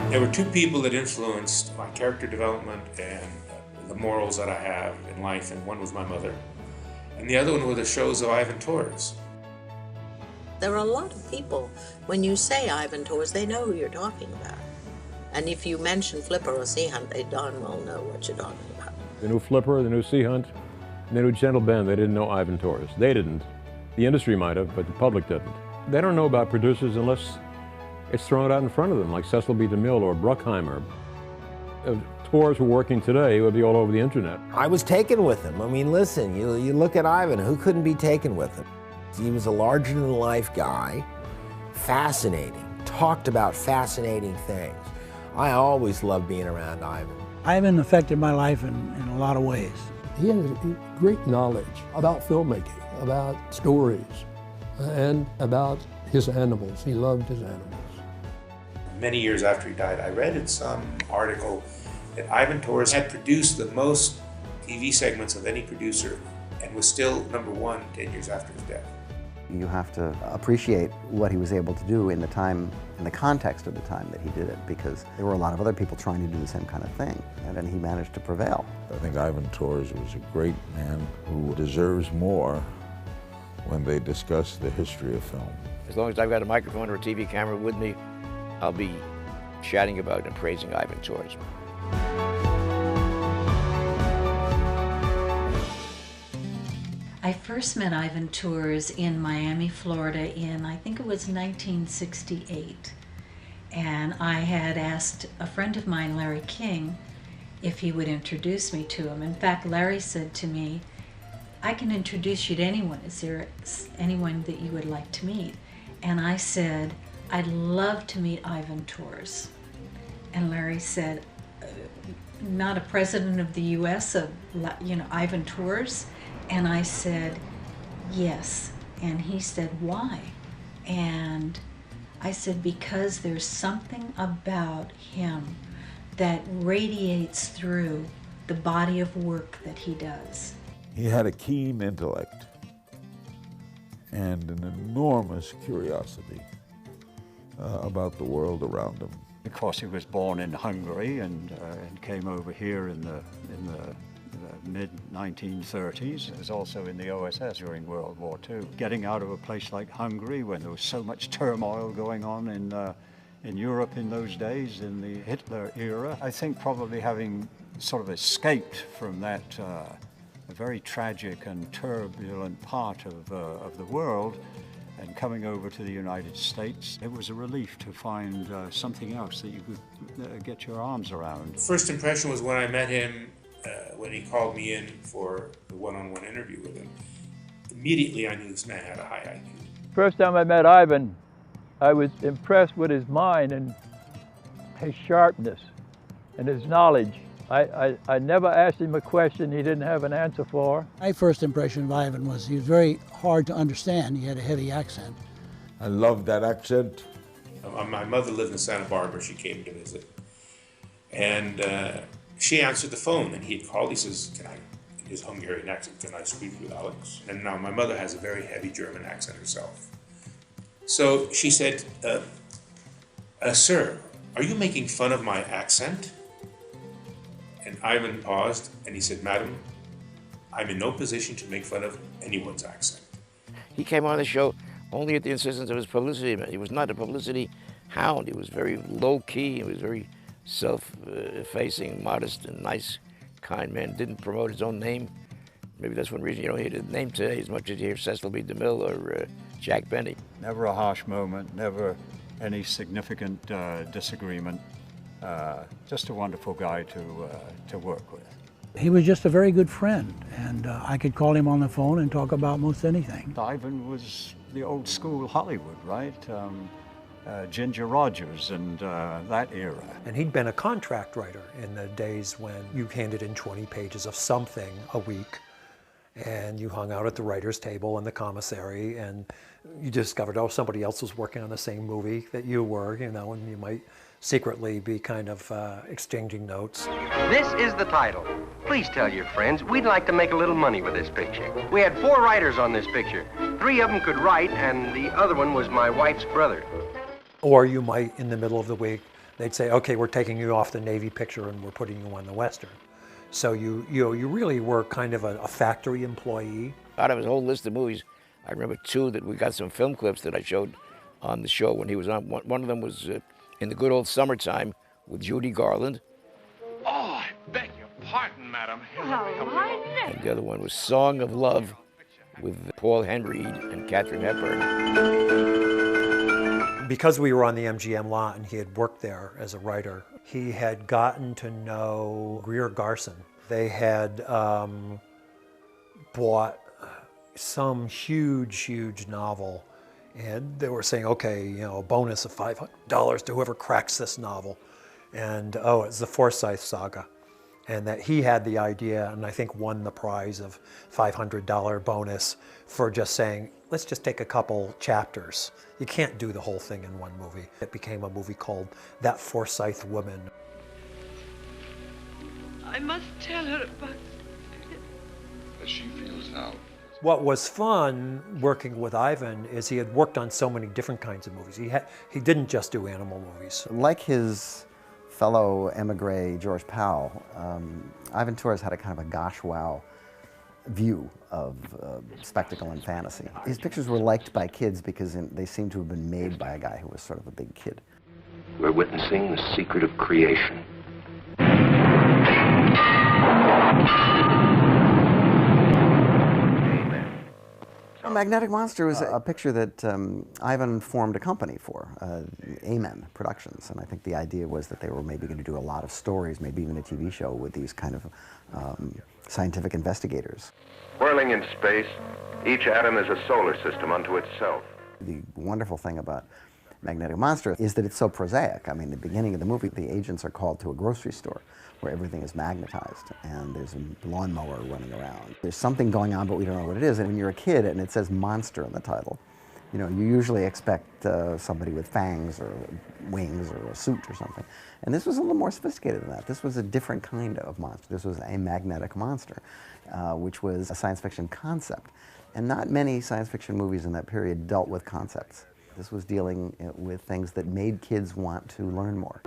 There were two people that influenced my character development and the morals that I have in life, and one was my mother, and the other one were the shows of Ivan Tors. There are a lot of people, when you say Ivan Tors, they know who you're talking about. And if you mention Flipper or Sea Hunt, they darn well know what you're talking about. They knew Flipper, they knew Sea Hunt, and they knew Gentle Ben. They didn't know Ivan Tors. They didn't. The industry might have, but the public didn't. They don't know about producers unless it's thrown out in front of them, like Cecil B. DeMille or Bruckheimer. If Tors were working today, it would be all over the internet. I was taken with him. I mean, listen, you look at Ivan, who couldn't be taken with him? He was a larger-than-life guy, fascinating, talked about fascinating things. I always loved being around Ivan. Ivan affected my life in a lot of ways. He had great knowledge about filmmaking, about stories, and about his animals. He loved his animals. Many years after he died, I read in some article that Ivan Tors had produced the most TV segments of any producer and was still #1 10 years after his death. You have to appreciate what he was able to do in the time, in the context of the time that he did it, because there were a lot of other people trying to do the same kind of thing, and then he managed to prevail. I think Ivan Tors was a great man who deserves more when they discuss the history of film. As long as I've got a microphone or a TV camera with me, I'll be shouting about and praising Ivan Tors. I first met Ivan Tors in Miami, Florida in, I think it was 1968. And I had asked a friend of mine, Larry King, if he would introduce me to him. In fact, Larry said to me, I can introduce you to anyone. Is there anyone that you would like to meet? And I said, I'd love to meet Ivan Tors. And Larry said, not a president of the US, Ivan Tors? And I said, yes. And he said, why? And I said, because there's something about him that radiates through the body of work that he does. He had a keen intellect and an enormous curiosity about the world around him. Of course, he was born in Hungary and came over here in the mid-1930s. He was also in the OSS during World War II. Getting out of a place like Hungary when there was so much turmoil going on in Europe in those days, in the Hitler era, I think probably having sort of escaped from that a very tragic and turbulent part of the world, and coming over to the United States, it was a relief to find something else that you could get your arms around. First impression was when I met him, when he called me in for the one-on-one interview with him. Immediately I knew this man had a high IQ. First time I met Ivan, I was impressed with his mind and his sharpness and his knowledge. I never asked him a question he didn't have an answer for. My first impression of Ivan was he was very hard to understand. He had a heavy accent. I loved that accent. My mother lived in Santa Barbara. She came to visit. And she answered the phone, and he had called. He says, in his Hungarian accent, can I speak with Alex? And now my mother has a very heavy German accent herself. So she said, sir, are you making fun of my accent? And Ivan paused, and he said, madam, I'm in no position to make fun of anyone's accent. He came on the show only at the insistence of his publicity man. He was not a publicity hound. He was very low-key. He was very self-effacing, modest, and nice, kind man. Didn't promote his own name. Maybe that's one reason you don't hear his name today as much as you hear Cecil B. DeMille or Jack Benny. Never a harsh moment, never any significant disagreement. Just a wonderful guy to work with. He was just a very good friend, and I could call him on the phone and talk about most anything. Ivan was the old school Hollywood, right? Ginger Rogers and that era. And he'd been a contract writer in the days when you handed in 20 pages of something a week, and you hung out at the writer's table in the commissary, and you discovered, oh, somebody else was working on the same movie that you were, and you might secretly be kind of exchanging notes. This is the title. Please tell your friends, we'd like to make a little money with this picture. We had 4 writers on this picture. 3 of them could write, and the other one was my wife's brother. Or you might, in the middle of the week, They'd say, okay, we're taking you off the Navy picture and we're putting you on the Western. So you really were kind of a factory employee. Out of his whole list of movies, I remember two that we got some film clips that I showed on the show when he was on. One of them was In the Good Old Summertime with Judy Garland. Oh, I beg your pardon, madam. And the other one was Song of Love with Paul Henreid and Katharine Hepburn. Because we were on the MGM lot and he had worked there as a writer, he had gotten to know Greer Garson. They had bought some huge novel, and they were saying, okay, you know, a bonus of $500 to whoever cracks this novel. And oh, it's the Forsyth Saga. And that he had the idea, and I think won the prize of $500 bonus for just saying, let's just take a couple chapters. You can't do the whole thing in one movie. It became a movie called That Forsyth Woman. I must tell her about As she feels now. What was fun working with Ivan is he had worked on so many different kinds of movies. He didn't just do animal movies. Like his fellow emigre George Powell, Ivan Tors had a kind of a gosh wow view of spectacle and fantasy. His pictures were liked by kids because they seemed to have been made by a guy who was sort of a big kid. We're witnessing the secret of creation. Magnetic Monster was a picture that Ivan formed a company for, Amen Productions, and I think the idea was that they were maybe going to do a lot of stories, maybe even a TV show with these kind of scientific investigators. Whirling in space, each atom is a solar system unto itself. The wonderful thing about Magnetic Monster is that it's so prosaic. I mean, the beginning of the movie, the agents are called to a grocery store where everything is magnetized and there's a lawnmower running around. There's something going on, but we don't know what it is. And when you're a kid and it says monster in the title, you know, you usually expect somebody with fangs or wings or a suit or something. And this was a little more sophisticated than that. This was a different kind of monster. This was a magnetic monster, which was a science fiction concept. And not many science fiction movies in that period dealt with concepts. This was dealing with things that made kids want to learn more.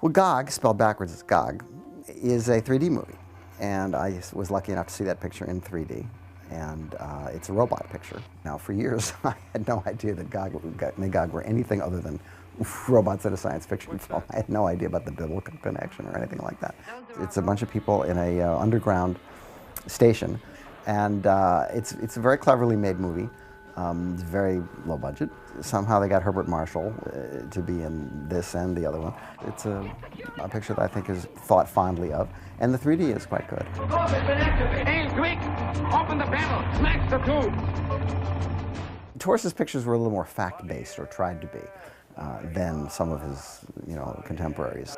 Well, Gog, spelled backwards as Gog, is a 3D movie. And I was lucky enough to see that picture in 3D. And it's a robot picture. Now, for years, I had no idea that Gog and Magog were anything other than robots in a science fiction film. I had no idea about the biblical connection or anything like that. It's a bunch of people in a underground station. And it's a very cleverly made movie. It's very low budget. Somehow they got Herbert Marshall to be in this and the other one. It's a picture that I think is thought fondly of. And the 3D is quite good. Quick! Open the panel! Smash the tube! Tors's pictures were a little more fact-based, or tried to be, than some of his, you know, contemporaries.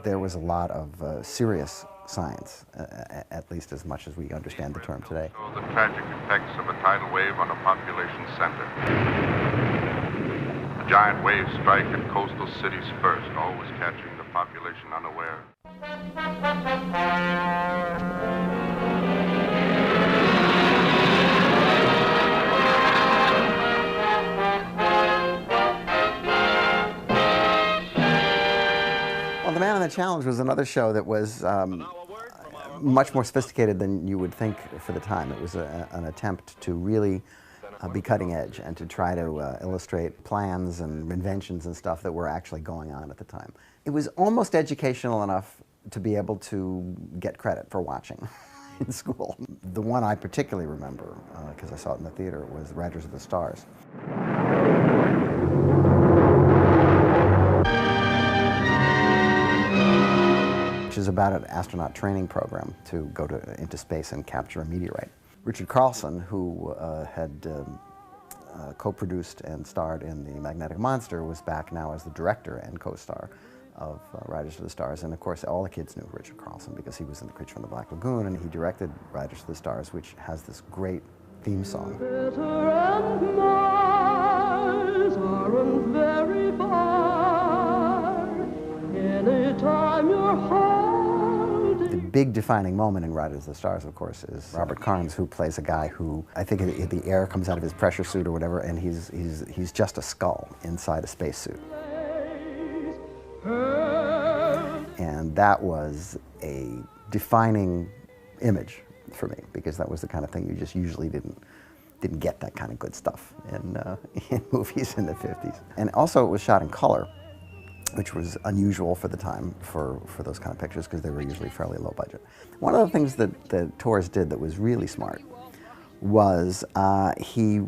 There was a lot of serious science, at least as much as we understand the term today. The tragic effects of a tidal wave on a population center. The giant waves strike at coastal cities first, always catching the population unaware. Well, The Man and the Challenge was another show that was much more sophisticated than you would think for the time. It was an attempt to really be cutting edge and to try to illustrate plans and inventions and stuff that were actually going on at the time. It was almost educational enough to be able to get credit for watching in school. The one I particularly remember, because I saw it in the theater, was Riders of the Stars. Which is about an astronaut training program to go into space and capture a meteorite. Richard Carlson, who had co-produced and starred in The Magnetic Monster, was back now as the director and co-star of Riders of the Stars. And of course, all the kids knew Richard Carlson because he was in The Creature from the Black Lagoon, and he directed Riders of the Stars, which has this great theme song. The big defining moment in Riders of the Stars, of course, is Robert Carnes, who plays a guy who, I think the air comes out of his pressure suit or whatever, and he's just a skull inside a spacesuit. And that was a defining image for me, because that was the kind of thing you just usually didn't get that kind of good stuff in movies in the 50s. And also it was shot in color, which was unusual for the time for those kind of pictures, because they were usually fairly low budget. One of the things that Torres did that was really smart was he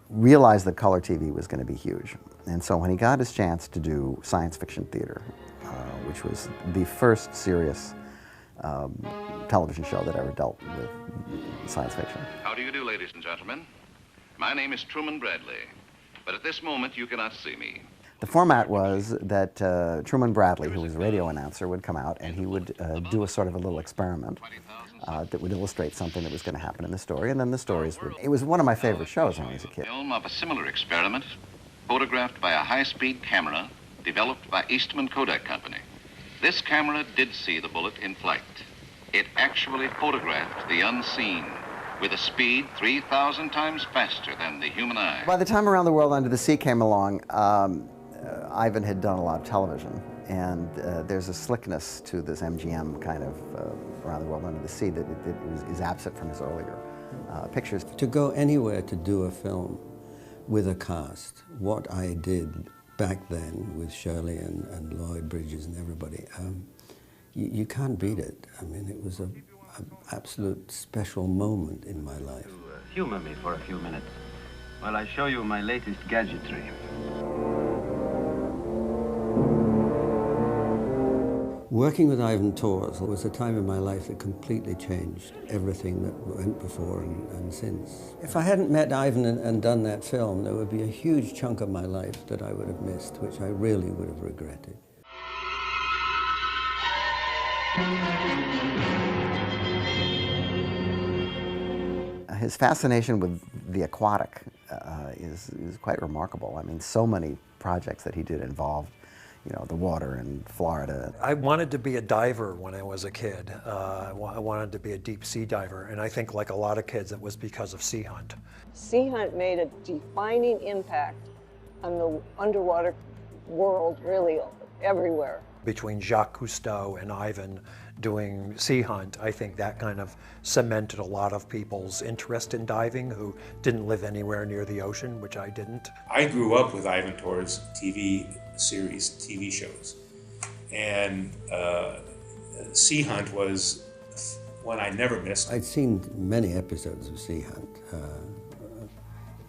realized that color TV was going to be huge. And so when he got his chance to do science fiction theater, which was the first serious television show that ever dealt with science fiction. How do you do, ladies and gentlemen? My name is Truman Bradley, but at this moment you cannot see me. The format was that Truman Bradley, who was a radio announcer, would come out and he would do a sort of a little experiment that would illustrate something that was going to happen in the story, and then the stories would... It was one of my favorite shows when I was a kid. Film of a similar experiment, photographed by a high-speed camera developed by Eastman Kodak Company. This camera did see the bullet in flight. It actually photographed the unseen with a speed 3,000 times faster than the human eye. By the time Around the World Under the Sea came along, Ivan had done a lot of television, and there's a slickness to this MGM kind of Around the World Under the Sea that is absent from his earlier pictures. To go anywhere to do a film with a cast, what I did back then with Shirley and Lloyd Bridges and everybody, you can't beat it. I mean, it was an absolute special moment in my life. Humor me for a few minutes while I show you my latest gadgetry. Working with Ivan Torres was a time in my life that completely changed everything that went before and since. If I hadn't met Ivan and done that film, there would be a huge chunk of my life that I would have missed, which I really would have regretted. His fascination with the aquatic is quite remarkable. I mean, so many projects that he did involved, you know, the water in Florida. I wanted to be a diver when I was a kid. I wanted to be a deep sea diver, and I think like a lot of kids, it was because of Sea Hunt. Sea Hunt made a defining impact on the underwater world, really everywhere. Between Jacques Cousteau and Ivan doing Sea Hunt, I think that kind of cemented a lot of people's interest in diving who didn't live anywhere near the ocean, which I didn't. I grew up with Ivan Torres TV series, TV shows, and Sea Hunt was one I never missed. I'd seen many episodes of Sea Hunt.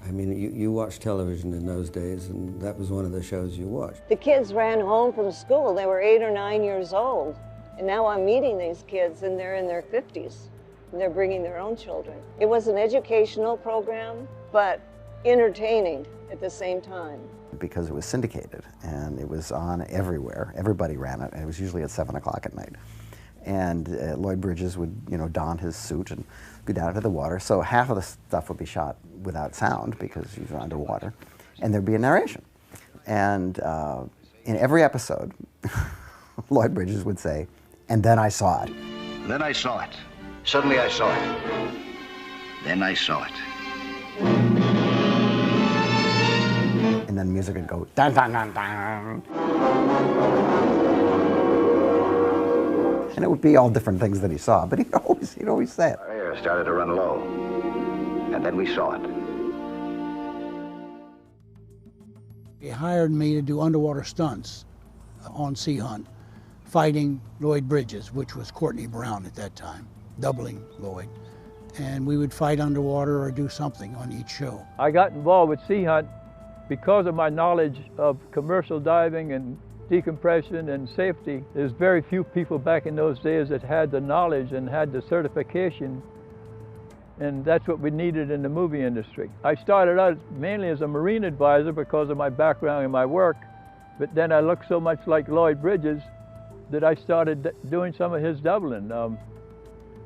I mean, you watched television in those days, and that was one of the shows you watched. The kids ran home from school. They were 8 or 9 years old. And now I'm meeting these kids, and they're in their 50s, and they're bringing their own children. It was an educational program, but entertaining at the same time. Because it was syndicated, and it was on everywhere. Everybody ran it, and it was usually at 7 o'clock at night. And Lloyd Bridges would, you know, don his suit and go down to the water. So half of the stuff would be shot without sound because he's underwater, and there'd be a narration. And in every episode, Lloyd Bridges would say, "And then I saw it." Then I saw it. Suddenly I saw it. Then I saw it. And then music would go, dun dun dun dun. And it would be all different things that he saw, but he'd always say it. Our air started to run low, and then we saw it. He hired me to do underwater stunts on Sea Hunt, fighting Lloyd Bridges, which was Courtney Brown at that time, doubling Lloyd. And we would fight underwater or do something on each show. I got involved with Sea Hunt because of my knowledge of commercial diving and decompression and safety. There's very few people back in those days that had the knowledge and had the certification, and that's what we needed in the movie industry. I started out mainly as a marine advisor because of my background and my work, but then I looked so much like Lloyd Bridges that I started doing some of his doubling.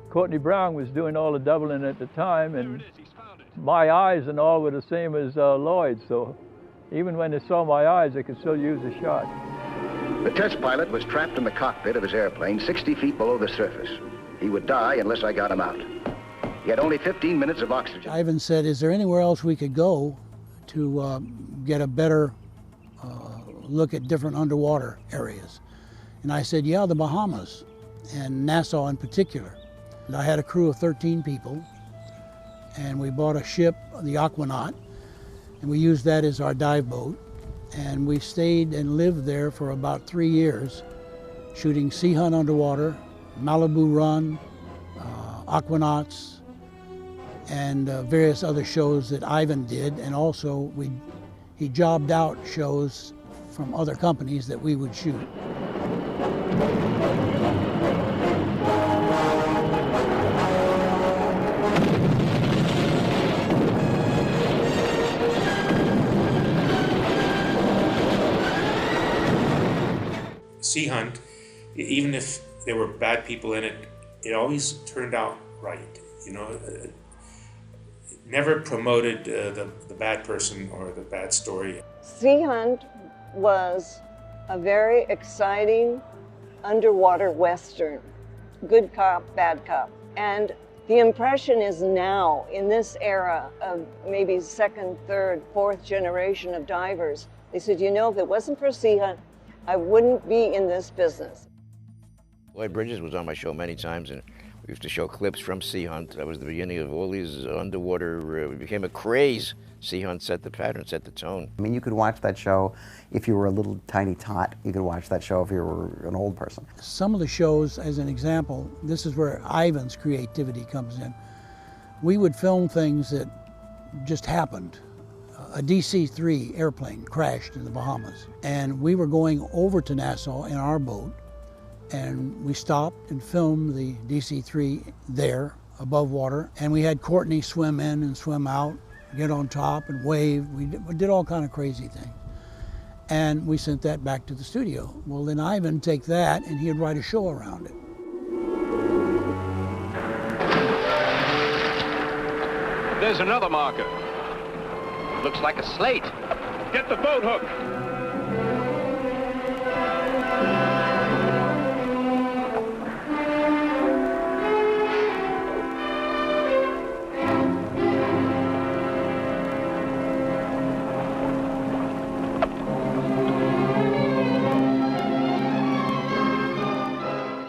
Courtney Brown was doing all the doubling at the time, and my eyes and all were the same as Lloyd's, so even when they saw my eyes, they could still use the shot. The test pilot was trapped in the cockpit of his airplane 60 feet below the surface. He He would die unless I got him out. He had only 15 minutes of oxygen. Ivan said, is there anywhere else we could go to get a better look at different underwater areas? And I said, yeah, the Bahamas, and Nassau in particular. And I had a crew of 13 people, and we bought a ship, the Aquanaut, and we used that as our dive boat. And we stayed and lived there for about 3 years, shooting Sea Hunt underwater, Malibu Run, Aquanauts, and various other shows that Ivan did. And also he jobbed out shows from other companies that we would shoot. Sea Hunt, even if there were bad people in it, it always turned out right. You know, it never promoted the bad person or the bad story. Sea Hunt was a very exciting underwater Western. Good cop, bad cop. And the impression is now, in this era of maybe second, third, fourth generation of divers, they said, you know, if it wasn't for Sea Hunt, I wouldn't be in this business. Lloyd Bridges was on my show many times, and we used to show clips from Sea Hunt. That was the beginning of all these underwater, it became a craze. Sea Hunt set the pattern, set the tone. I mean, you could watch that show if you were a little tiny tot. You could watch that show if you were an old person. Some of the shows, as an example, this is where Ivan's creativity comes in. We would film things that just happened. A DC-3 airplane crashed in the Bahamas, and we were going over to Nassau in our boat, and we stopped and filmed the DC-3 there above water, and we had Courtney swim in and swim out, get on top and wave. We did all kind of crazy things, and we sent that back to the studio. Well, then Ivan take that and he'd write a show around it. There's another marker. Looks like a slate. Get the boat hook.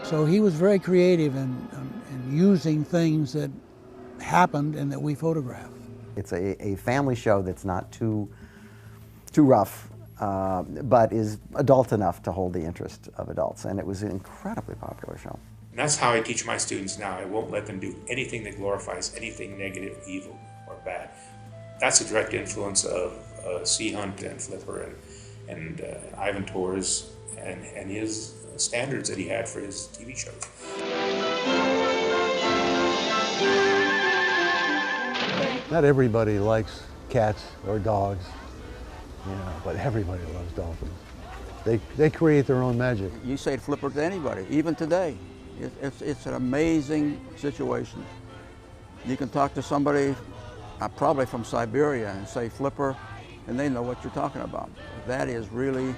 So he was very creative in using things that happened and that we photographed. It's a family show that's not too rough, but is adult enough to hold the interest of adults. And it was an incredibly popular show. And that's how I teach my students now. I won't let them do anything that glorifies anything negative, evil, or bad. That's a direct influence of Sea Hunt and Flipper and Ivan Torres and his standards that he had for his TV shows. Not everybody likes cats or dogs, you know, but everybody loves dolphins. They create their own magic. You say Flipper to anybody, even today. It's an amazing situation. You can talk to somebody probably from Siberia and say Flipper, and they know what you're talking about. That is really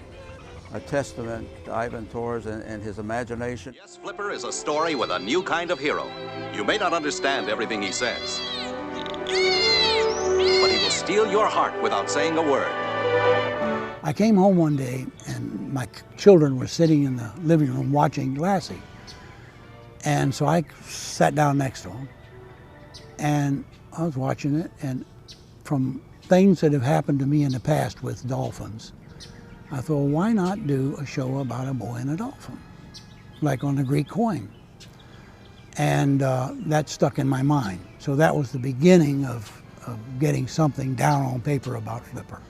a testament to Ivan Torres and his imagination. Yes, Flipper is a story with a new kind of hero. You may not understand everything he says, but he will steal your heart without saying a word. I came home one day and my children were sitting in the living room watching Lassie. And so I sat down next to them and I was watching it, and from things that have happened to me in the past with dolphins, I thought, well, why not do a show about a boy and a dolphin, like on the Greek coin? And that stuck in my mind. So that was the beginning of getting something down on paper about Flipper.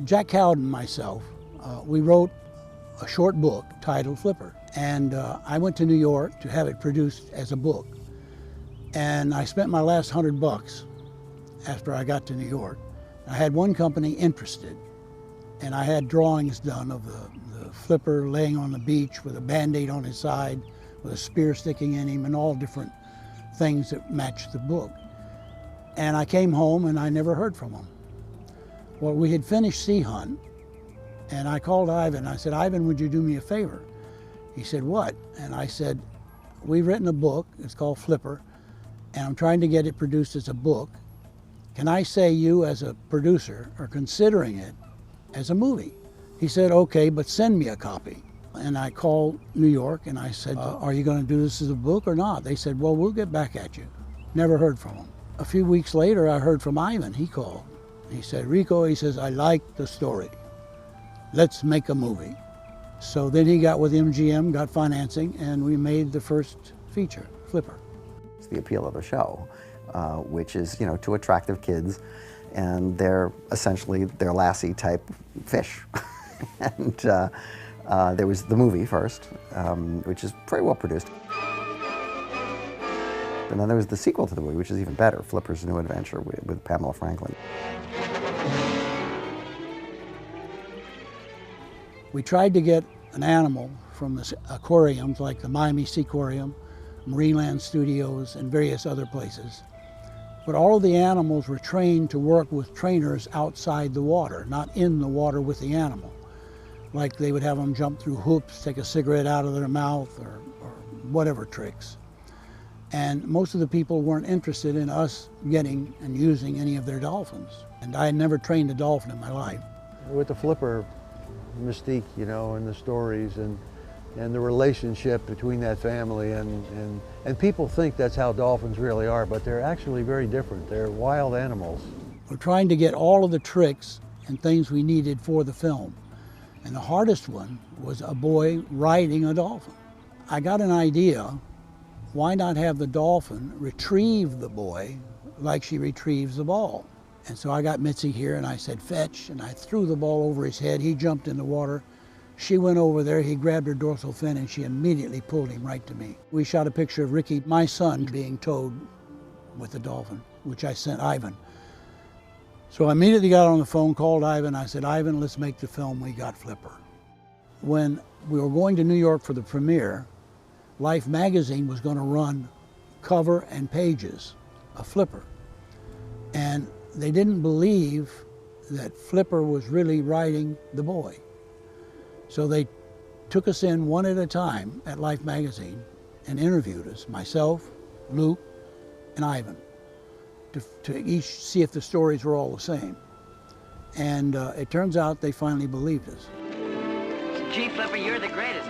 Jack Howard and myself, we wrote a short book titled Flipper. And I went to New York to have it produced as a book. And I spent my last $100 after I got to New York. I had one company interested, and I had drawings done of the Flipper laying on the beach with a Band-Aid on his side, with a spear sticking in him, and all different things that matched the book. And I came home and I never heard from him. Well, we had finished Sea Hunt, and I called Ivan. I said, Ivan, would you do me a favor? He said, what? And I said, we've written a book, it's called Flipper, and I'm trying to get it produced as a book. Can I say you as a producer are considering it as a movie? He said, okay, but send me a copy. And I called New York and I said, are you going to do this as a book or not? They said, well, we'll get back at you. Never heard from them. A few weeks later, I heard from Ivan. He called. He said, Rico, he says, I like the story. Let's make a movie. So then he got with MGM, got financing, and we made the first feature, Flipper. It's the appeal of the show, which is, you know, to attractive kids, and they're essentially, they're Lassie type fish. And there was the movie first, which is very well produced. And then there was the sequel to the movie, which is even better, Flipper's New Adventure with Pamela Franklin. We tried to get an animal from the aquariums like the Miami Seaquarium, Marineland Studios, and various other places. But all of the animals were trained to work with trainers outside the water, not in the water with the animal. Like they would have them jump through hoops, take a cigarette out of their mouth, or whatever tricks. And most of the people weren't interested in us getting and using any of their dolphins. And I had never trained a dolphin in my life. With the Flipper mystique, you know, and the stories and the relationship between that family, and people think that's how dolphins really are, but they're actually very different. They're wild animals. We're trying to get all of the tricks and things we needed for the film. And the hardest one was a boy riding a dolphin. I got an idea. Why not have the dolphin retrieve the boy like she retrieves the ball? And so I got Mitzi here and I said, fetch, and I threw the ball over his head. He jumped in the water. She went over there, he grabbed her dorsal fin, and she immediately pulled him right to me. We shot a picture of Ricky, my son, being towed with the dolphin, which I sent Ivan. So I immediately got on the phone, called Ivan. I said, Ivan, let's make the film. We got Flipper. When we were going to New York for the premiere, Life magazine was going to run cover and pages of Flipper. And they didn't believe that Flipper was really riding the boy. So they took us in one at a time at Life magazine and interviewed us, myself, Luke, and Ivan, to each see if the stories were all the same. And it turns out they finally believed us. Gee, Flipper, you're the greatest.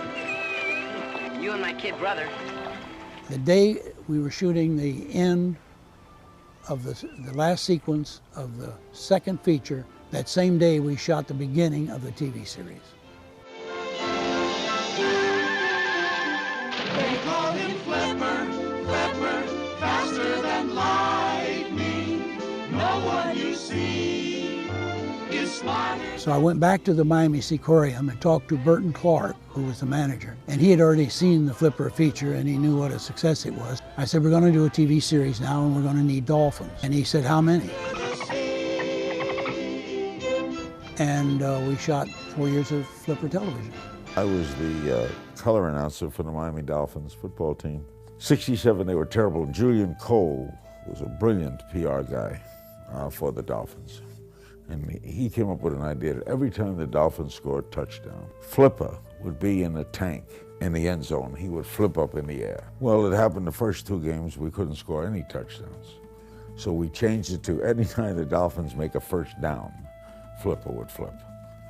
You and my kid brother. The day we were shooting the end of the last sequence of the second feature, that same day we shot the beginning of the TV series. They call him Flipper, Flipper, faster than lightning. No one you see is smart. So I went back to the Miami Seaquarium and talked to Burton Clark, who was the manager. And he had already seen the Flipper feature and he knew what a success it was. I said, we're going to do a TV series now and we're going to need dolphins. And he said, how many? And we shot 4 years of Flipper television. I was the color announcer for the Miami Dolphins football team. 67, they were terrible. Julian Cole was a brilliant PR guy for the Dolphins. And he came up with an idea that every time the Dolphins scored a touchdown, Flipper would be in the tank in the end zone. He would flip up in the air. Well, it happened the first 2 games, we couldn't score any touchdowns. So we changed it to any time the Dolphins make a first down, Flipper would flip.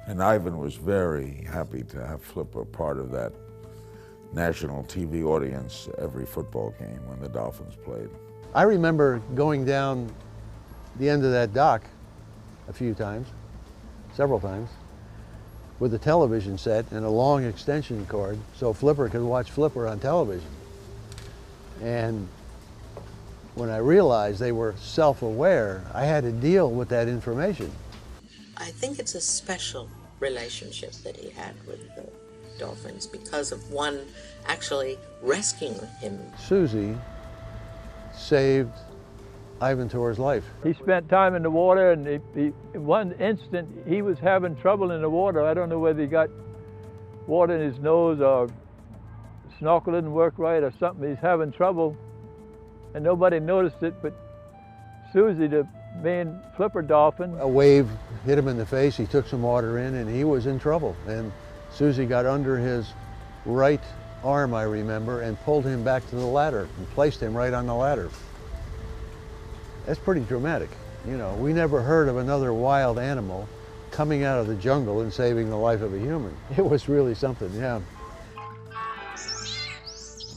And Ivan was very happy to have Flipper part of that national TV audience every football game when the Dolphins played. I remember going down the end of that dock a few times, several times, with a television set and a long extension cord so Flipper could watch Flipper on television. And when I realized they were self-aware, I had to deal with that information. I think it's a special relationship that he had with the dolphins because of one actually rescuing him. Susie saved Ivan Tor's life. He spent time in the water, and in one instant he was having trouble in the water. I don't know whether he got water in his nose or snorkel didn't work right or something. He's having trouble, and nobody noticed it, but Susie, the main Flipper dolphin. A wave hit him in the face, he took some water in, and he was in trouble. And Susie got under his right arm, I remember, and pulled him back to the ladder and placed him right on the ladder. That's pretty dramatic. You know, we never heard of another wild animal coming out of the jungle and saving the life of a human. It was really something, yeah.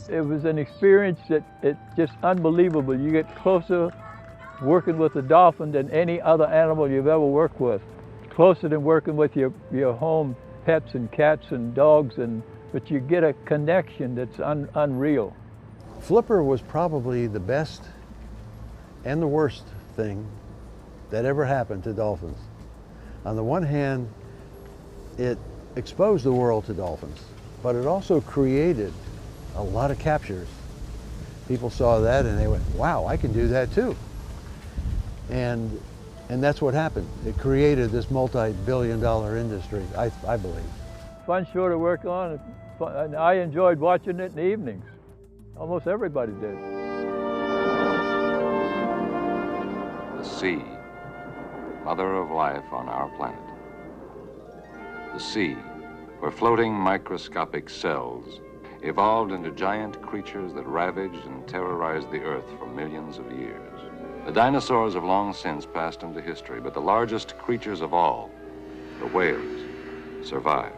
It was an experience that it's just unbelievable. You get closer working with a dolphin than any other animal you've ever worked with. Closer than working with your home pets and cats and dogs, but you get a connection that's unreal. Flipper was probably the best and the worst thing that ever happened to dolphins. On the one hand, it exposed the world to dolphins, but it also created a lot of captures. People saw that and they went, wow, I can do that too. And that's what happened. It created this multi-billion-dollar industry, I believe. Fun show to work on, and I enjoyed watching it in the evenings. Almost everybody did. The sea, mother of life on our planet. The sea, where floating microscopic cells evolved into giant creatures that ravaged and terrorized the earth for millions of years. The dinosaurs have long since passed into history, but the largest creatures of all, the whales, survived.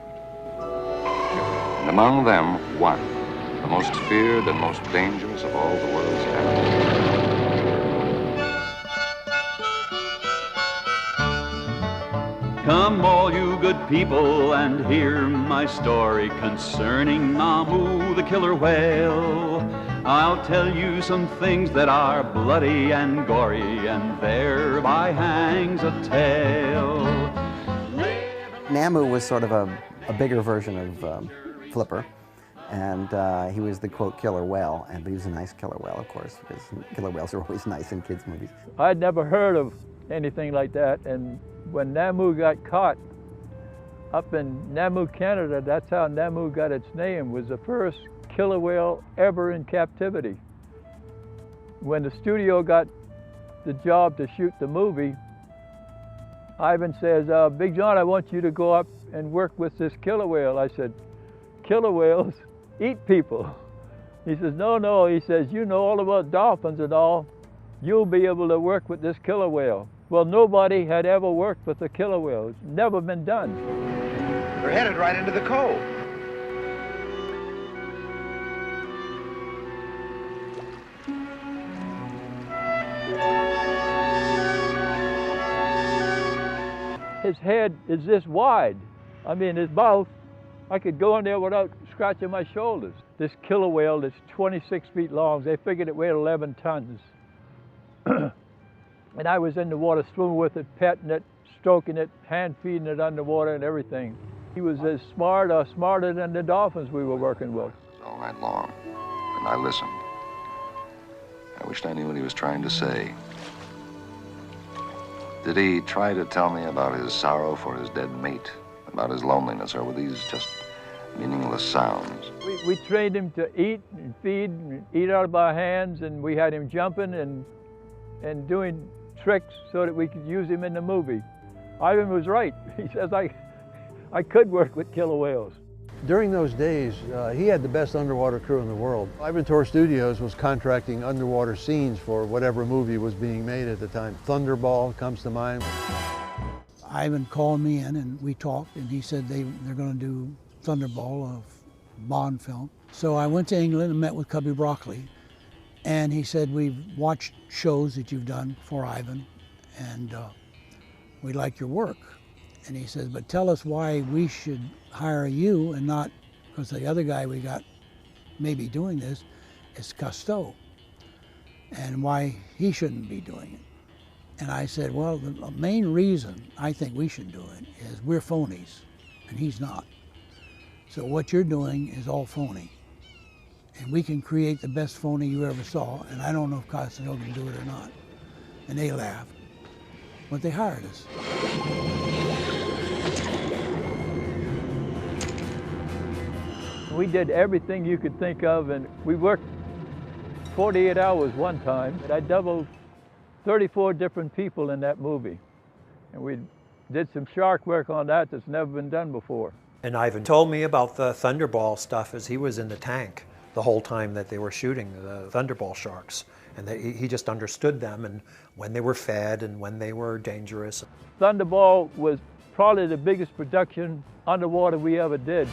And among them, one, the most feared and most dangerous of all the world's animals. Come all you good people and hear my story concerning Namu the killer whale. I'll tell you some things that are bloody and gory, and thereby hangs a tale. Namu was sort of a bigger version of Flipper, and he was the, quote, killer whale, but he was a nice killer whale, of course, because killer whales are always nice in kids' movies. I'd never heard of anything like that, and when Namu got caught up in Namu, Canada, that's how Namu got its name, was the first killer whale ever in captivity. When the studio got the job to shoot the movie, Ivan says, Big John, I want you to go up and work with this killer whale. I said, killer whales eat people. He says, no, he says, you know all about dolphins and all. You'll be able to work with this killer whale. Well, nobody had ever worked with a killer whale. It's never been done. We're headed right into the cove. His head is this wide. I mean, his mouth, I could go in there without scratching my shoulders. This killer whale that's 26 feet long, they figured it weighed 11 tons. And I was in the water swimming with it, petting it, stroking it, hand feeding it underwater and everything. He was as smart or smarter than the dolphins we were working with. All night long, and I listened. I wished I knew what he was trying to say. Did he try to tell me about his sorrow for his dead mate, about his loneliness, or were these just meaningless sounds? We trained him to eat and feed and eat out of our hands, and we had him jumping and doing tricks so that we could use him in the movie. Ivan was right. He says, I could work with killer whales. During those days, he had the best underwater crew in the world. Ivan Tor Studios was contracting underwater scenes for whatever movie was being made at the time. Thunderball comes to mind. Ivan called me in and we talked, and he said they're going to do Thunderball, a Bond film. So I went to England and met with Cubby Broccoli, and he said, we've watched shows that you've done for Ivan, and we like your work. And he says, but tell us why we should hire you and not, because the other guy we got maybe doing this is Cousteau, and why he shouldn't be doing it. And I said, well, the main reason I think we should do it is we're phonies, and he's not. So what you're doing is all phony. And we can create the best phony you ever saw, and I don't know if Cousteau can do it or not. And they laughed, but they hired us. We did everything you could think of, and we worked 48 hours one time. I doubled 34 different people in that movie. And we did some shark work on that that's never been done before. And Ivan told me about the Thunderball stuff as he was in the tank the whole time that they were shooting the Thunderball sharks. And he just understood them and when they were fed and when they were dangerous. Thunderball was probably the biggest production underwater we ever did.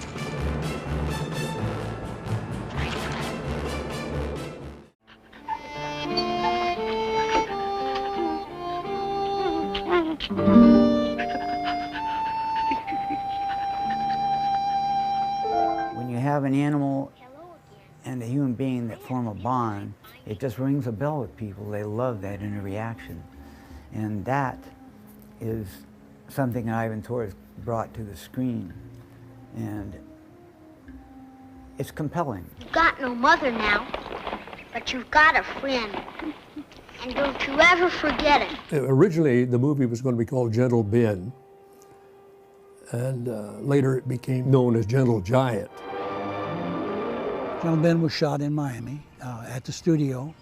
When you have an animal and a human being that form a bond, it just rings a bell with people. They love that interaction. And that is something that Ivan Torres brought to the screen. And it's compelling. You've got no mother now, but you've got a friend. And don't you ever forget it. Originally, the movie was going to be called Gentle Ben. And later it became known as Gentle Giant. Gentle Ben was shot in Miami at the studio.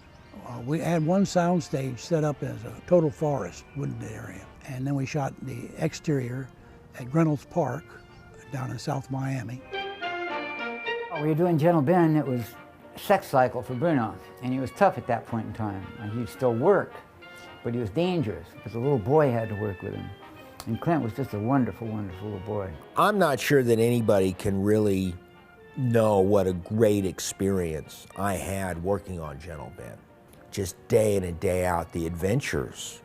We had one soundstage set up as a total forest, wooded area. And then we shot the exterior at Reynolds Park down in South Miami. We were doing Gentle Ben. It was a sex cycle for Bruno. And he was tough at that point in time. He'd still work, but he was dangerous because a little boy had to work with him. And Clint was just a wonderful, wonderful little boy. I'm not sure that anybody can really know what a great experience I had working on Gentle Ben. Just day in and day out, the adventures.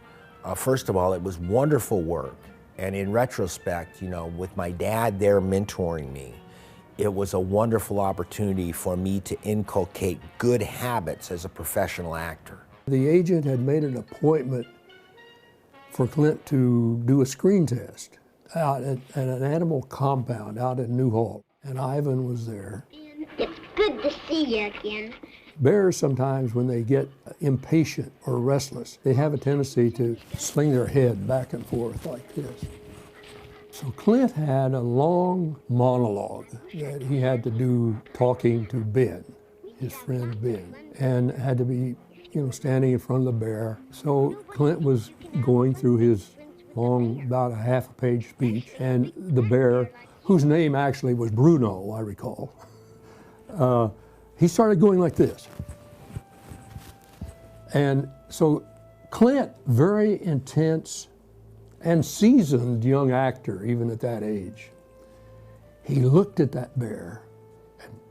First of all, it was wonderful work. And in retrospect, you know, with my dad there mentoring me, it was a wonderful opportunity for me to inculcate good habits as a professional actor. The agent had made an appointment for Clint to do a screen test out at an animal compound out in Newhall. And Ivan was there. It's good to see you again. Bears sometimes, when they get impatient or restless, they have a tendency to sling their head back and forth like this. So Clint had a long monologue that he had to do talking to Ben, his friend Ben, and had to be, you know, standing in front of the bear. So Clint was going through his long, about a half-page speech, and the bear, whose name actually was Bruno, I recall, he started going like this. And so Clint, very intense and seasoned young actor, even at that age, he looked at that bear,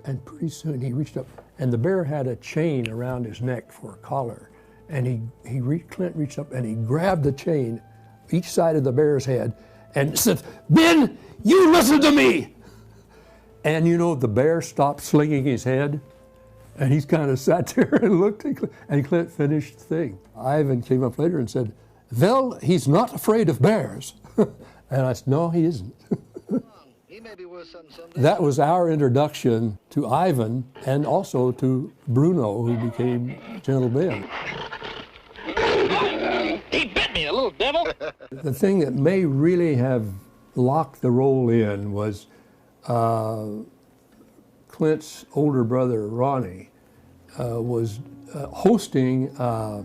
and pretty soon he reached up, and the bear had a chain around his neck for a collar, and Clint reached up and he grabbed the chain, each side of the bear's head, and said, "Ben, you listen to me!" And you know, the bear stopped slinging his head, and he's kind of sat there and looked at Clint, and Clint finished the thing. Ivan came up later and said, "Well, he's not afraid of bears." And I said, "No, he isn't." That was our introduction to Ivan and also to Bruno, who became Gentle Ben. He bit me, a little devil. The thing that may really have locked the role in was Clint's older brother, Ronnie, was hosting a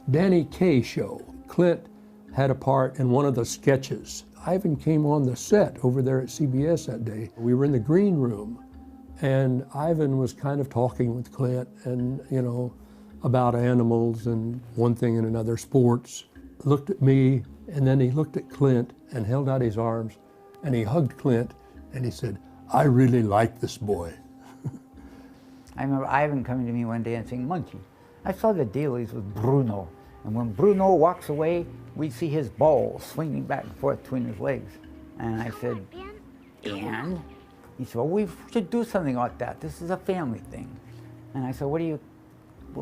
Danny Kaye show. Clint had a part in one of the sketches. Ivan came on the set over there at CBS that day. We were in the green room, and Ivan was kind of talking with Clint and, you know, about animals and one thing and another, sports. Looked at me, and then he looked at Clint and held out his arms, and he hugged Clint, and he said, "I really like this boy." I remember Ivan coming to me one day and saying, "Monkey, I saw the dailies with Bruno, and when Bruno walks away, we see his balls swinging back and forth between his legs." And I said, "And?" He said, "Well, we should do something like that. This is a family thing." And I said, what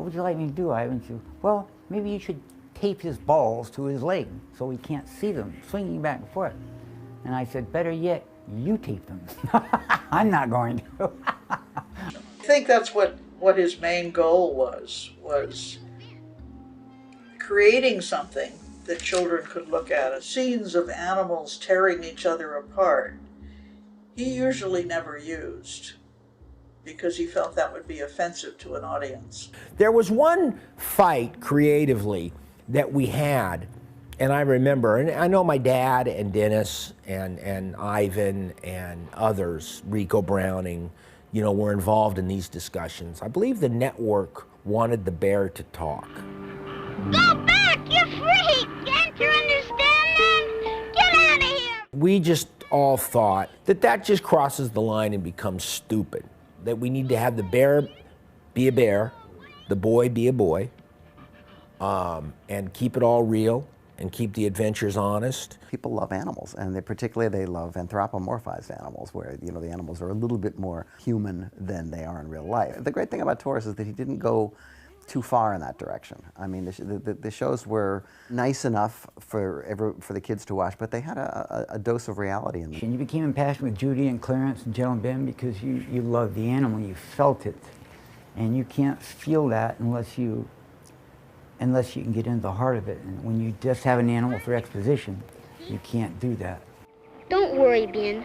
would you like me to do, Ivan?" He said, "Well, maybe you should tape his balls to his leg so we can't see them swinging back and forth." And I said, "Better yet, you tape them." I'm not going to. I think that's what his main goal was creating something that children could look at. Scenes of animals tearing each other apart, he usually never used because he felt that would be offensive to an audience. There was one fight creatively that we had, And I remember, and I know my dad and Dennis and Ivan and others, Rico Browning, you know, were involved in these discussions. I believe the network wanted the bear to talk. Go back, you freak! Can't you understand that? Get out of here! We just all thought that that just crosses the line and becomes stupid. That we need to have the bear be a bear, the boy be a boy, and keep it all real and keep the adventures honest. People love animals, and they love anthropomorphized animals, where, you know, the animals are a little bit more human than they are in real life. The great thing about Torres is that he didn't go too far in that direction. I mean, the shows were nice enough for the kids to watch, but they had a dose of reality in them. And you became impassioned with Judy and Clarence and Jill and Ben because you loved the animal, you felt it. And you can't feel that unless you can get into the heart of it. And when you just have an animal for exposition, you can't do that. Don't worry, Ben.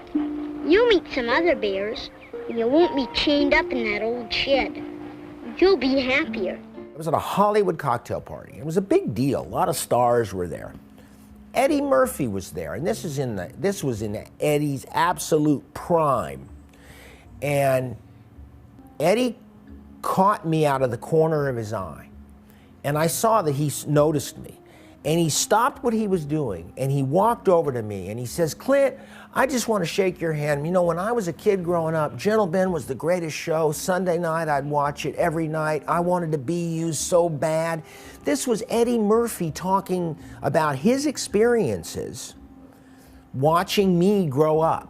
You'll meet some other bears, and you won't be chained up in that old shed. You'll be happier. It was at a Hollywood cocktail party. It was a big deal. A lot of stars were there. Eddie Murphy was there, and this was in Eddie's absolute prime. And Eddie caught me out of the corner of his eye, and I saw that he noticed me. And he stopped what he was doing, and he walked over to me, and he says, "Clint, I just want to shake your hand. You know, when I was a kid growing up, Gentle Ben was the greatest show. Sunday night, I'd watch it every night. I wanted to be you so bad." This was Eddie Murphy talking about his experiences watching me grow up.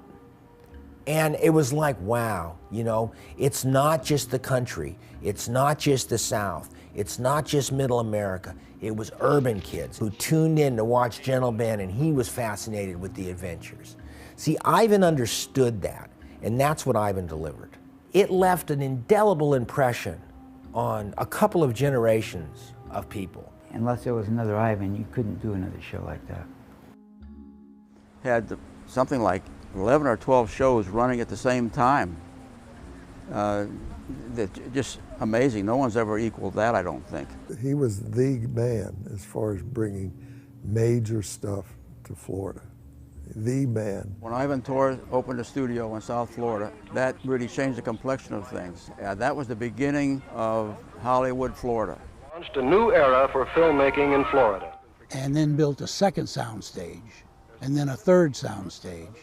And it was like, wow, you know, it's not just the country. It's not just the South. It's not just Middle America. It was urban kids who tuned in to watch Gentle Ben, and he was fascinated with the adventures. See, Ivan understood that, and that's what Ivan delivered. It left an indelible impression on a couple of generations of people. Unless there was another Ivan, you couldn't do another show like that. Had something like 11 or 12 shows running at the same time. Just amazing. No one's ever equaled that, I don't think. He was the man as far as bringing major stuff to Florida. The man. When Ivan Torres opened a studio in South Florida, that really changed the complexion of things. That was the beginning of Hollywood, Florida. Launched a new era for filmmaking in Florida. And then built a second soundstage, and then a third soundstage,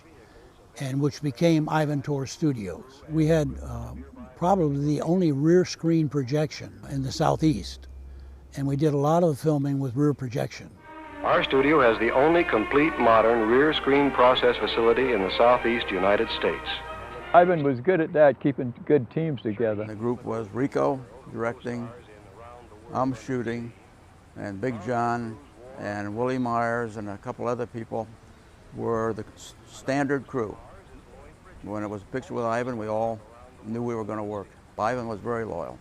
and which became Ivan Torres Studios. We had probably the only rear screen projection in the Southeast, and we did a lot of the filming with rear projection. Our studio has the only complete modern rear screen process facility in the Southeast United States. Ivan was good at that, keeping good teams together. The group was Rico directing, I'm shooting, and Big John and Willie Myers and a couple other people were the standard crew. When it was a picture with Ivan, we all knew we were going to work. Ivan was very loyal.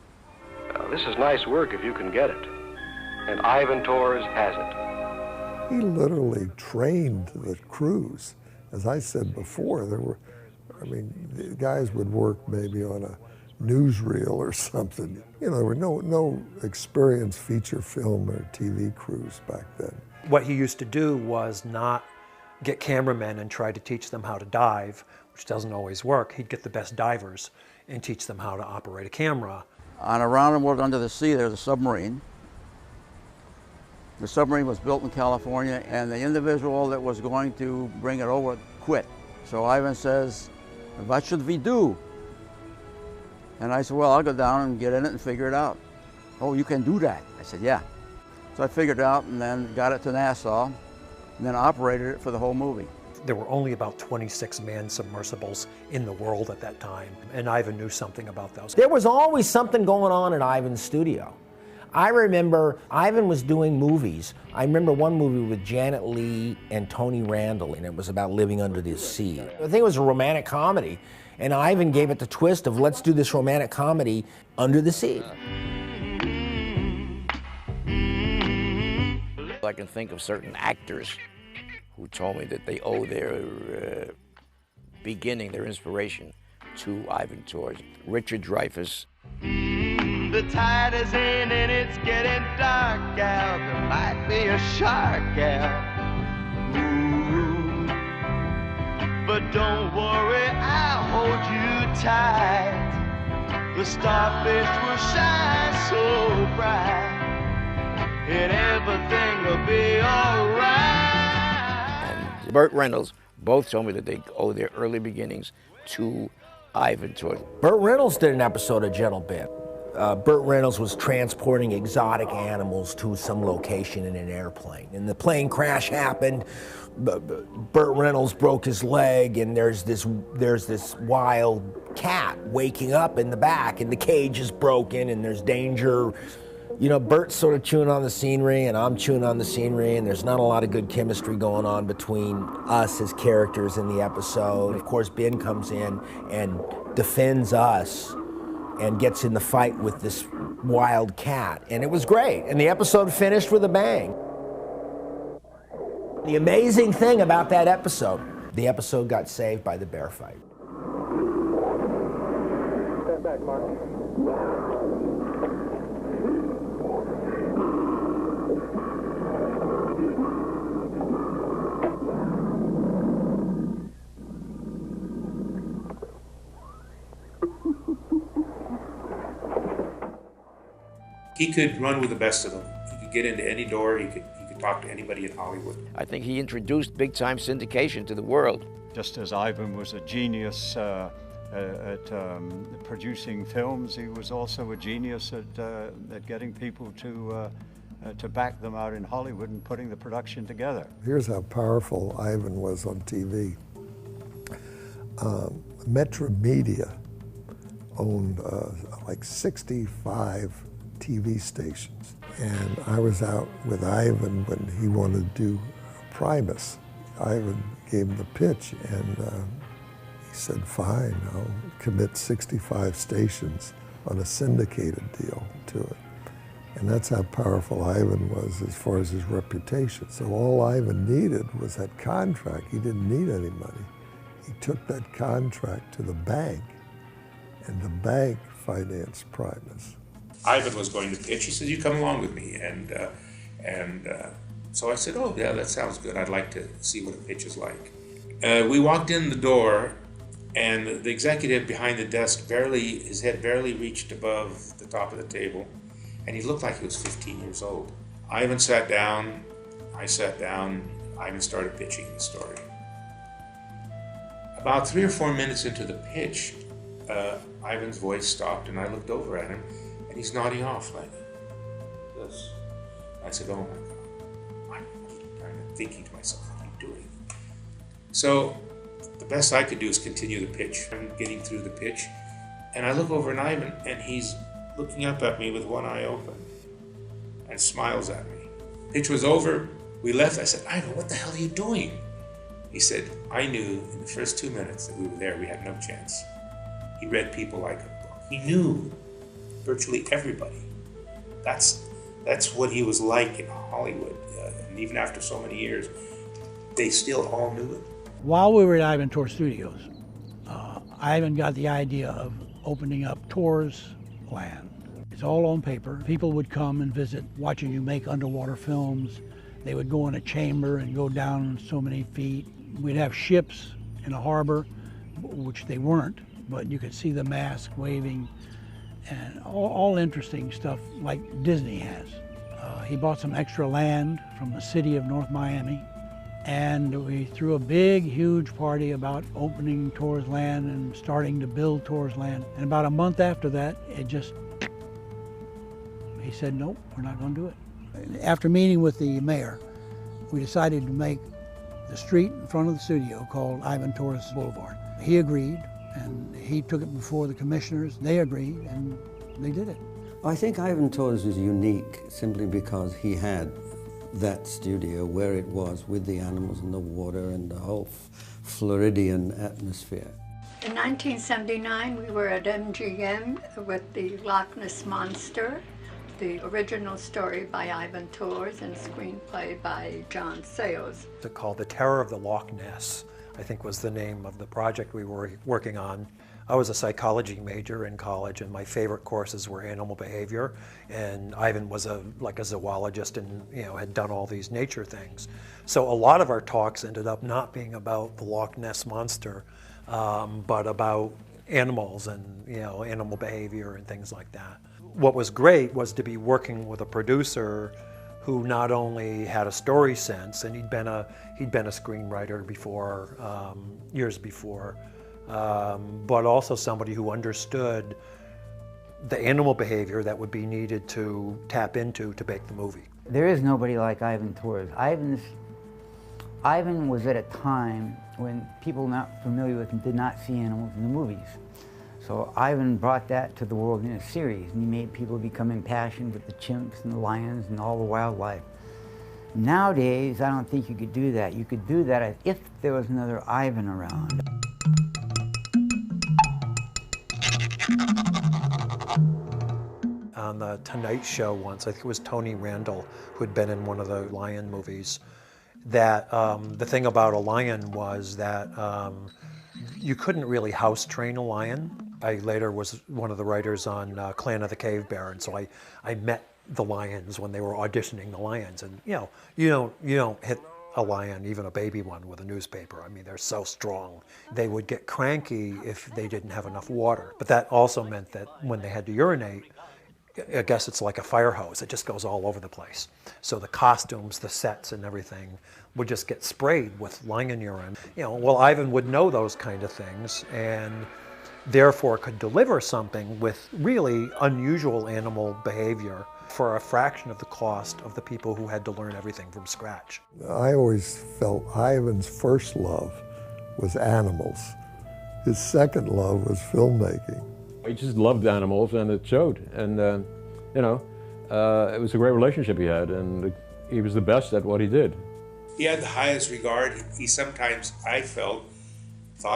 This is nice work if you can get it. And Ivan Torres has it. He literally trained the crews. As I said before, the guys would work maybe on a newsreel or something. You know, there were no experienced feature film or TV crews back then. What he used to do was not get cameramen and try to teach them how to dive, which doesn't always work. He'd get the best divers and teach them how to operate a camera. On Around the World Under the Sea, there's a submarine. The submarine was built in California, and the individual that was going to bring it over quit. So Ivan says, "What should we do?" And I said, "Well, I'll go down and get in it and figure it out." "Oh, you can do that?" I said, "Yeah." So I figured it out and then got it to Nassau and then operated it for the whole movie. There were only about 26 man submersibles in the world at that time, and Ivan knew something about those. There was always something going on at Ivan's studio. I remember Ivan was doing movies. I remember one movie with Janet Leigh and Tony Randall, and it was about living under the sea. I think it was a romantic comedy, and Ivan gave it the twist of, let's do this romantic comedy under the sea. I can think of certain actors who told me that they owe their beginning, their inspiration, to Ivan Torres. Richard Dreyfuss. The tide is in and it's getting dark out. There might be a shark out. Don't worry, I'll hold you tight. The starfish will shine so bright, and everything will be alright. And Burt Reynolds both told me that they owe their early beginnings to Ivan Tors. Burt Reynolds did an episode of Gentle Ben. Burt Reynolds was transporting exotic animals to some location in an airplane. And the plane crash happened. Burt Reynolds broke his leg, and there's this wild cat waking up in the back, and the cage is broken, and there's danger. You know, Burt's sort of chewing on the scenery, and I'm chewing on the scenery, and there's not a lot of good chemistry going on between us as characters in the episode. Of course, Ben comes in and defends us and gets in the fight with this wild cat, and it was great. And the episode finished with a bang. The amazing thing about that episode, the episode got saved by the bear fight. Step back, Mark. He could run with the best of them. He could get into any door. He could talk to anybody in Hollywood. I think he introduced big-time syndication to the world. Just as Ivan was a genius at producing films, he was also a genius at getting people to back them out in Hollywood and putting the production together. Here's how powerful Ivan was on TV. Metro Media owned like 65 TV stations. And I was out with Ivan when he wanted to do Primus. Ivan gave him the pitch, and he said, fine, I'll commit 65 stations on a syndicated deal to it. And that's how powerful Ivan was as far as his reputation. So all Ivan needed was that contract. He didn't need any money. He took that contract to the bank, and the bank financed Primus. Ivan was going to pitch. He said, you come along with me. And so I said, oh, yeah, that sounds good. I'd like to see what a pitch is like. We walked in the door, and the executive behind the desk his head barely reached above the top of the table, and he looked like he was 15 years old. Ivan sat down, I sat down, Ivan started pitching the story. About 3 or 4 minutes into the pitch, Ivan's voice stopped, and I looked over at him, and he's nodding off like this. I said, oh my God. I'm thinking to myself, what are you doing? So the best I could do is continue the pitch. I'm getting through the pitch, and I look over at Ivan, and he's looking up at me with one eye open and smiles at me. Pitch was over. We left. I said, Ivan, what the hell are you doing? He said, I knew in the first 2 minutes that we were there, we had no chance. He read people like a book. He knew virtually everybody. That's what he was like in Hollywood. And even after so many years, they still all knew it. While we were at Ivan Tors Studios, Ivan got the idea of opening up Tors Land. It's all on paper. People would come and visit, watching you make underwater films. They would go in a chamber and go down so many feet. We'd have ships in a harbor, which they weren't, but you could see the mast waving, and all interesting stuff like Disney has. He bought some extra land from the city of North Miami, and we threw a big, huge party about opening Tors Land and starting to build Tors Land. And about a month after that, he said, nope, we're not going to do it. After meeting with the mayor, we decided to make the street in front of the studio called Ivan Tors Boulevard. He agreed, and he took it before the commissioners. They agreed, and they did it. I think Ivan Tors was unique simply because he had that studio where it was with the animals and the water and the whole Floridian atmosphere. In 1979, we were at MGM with the Loch Ness Monster, the original story by Ivan Tors and screenplay by John Sayles. It's called The Terror of the Loch Ness, I think was the name of the project we were working on. I was a psychology major in college, and my favorite courses were animal behavior. And Ivan was like a zoologist, and had done all these nature things. So a lot of our talks ended up not being about the Loch Ness Monster, but about animals and animal behavior and things like that. What was great was to be working with a producer who not only had a story sense, and he'd been a screenwriter before, years before, but also somebody who understood the animal behavior that would be needed to tap into to make the movie. There is nobody like Ivan Tors. Ivan was at a time when people not familiar with him did not see animals in the movies. So Ivan brought that to the world in a series, and he made people become impassioned with the chimps and the lions and all the wildlife. Nowadays, I don't think you could do that. You could do that if there was another Ivan around. On the Tonight Show once, I think it was Tony Randall, who had been in one of the lion movies, that the thing about a lion was that you couldn't really house train a lion. I later was one of the writers on Clan of the Cave Bear, and so I met the lions when they were auditioning the lions. And you don't hit a lion, even a baby one, with a newspaper. I mean, they're so strong. They would get cranky if they didn't have enough water. But that also meant that when they had to urinate, I guess it's like a fire hose. It just goes all over the place. So the costumes, the sets, and everything would just get sprayed with lion urine. Well, Ivan would know those kind of things, and therefore could deliver something with really unusual animal behavior for a fraction of the cost of the people who had to learn everything from scratch. I always felt Ivan's first love was animals. His second love was filmmaking. He just loved animals, and it showed. And it was a great relationship he had, and he was the best at what he did. He had the highest regard. He sometimes, I thought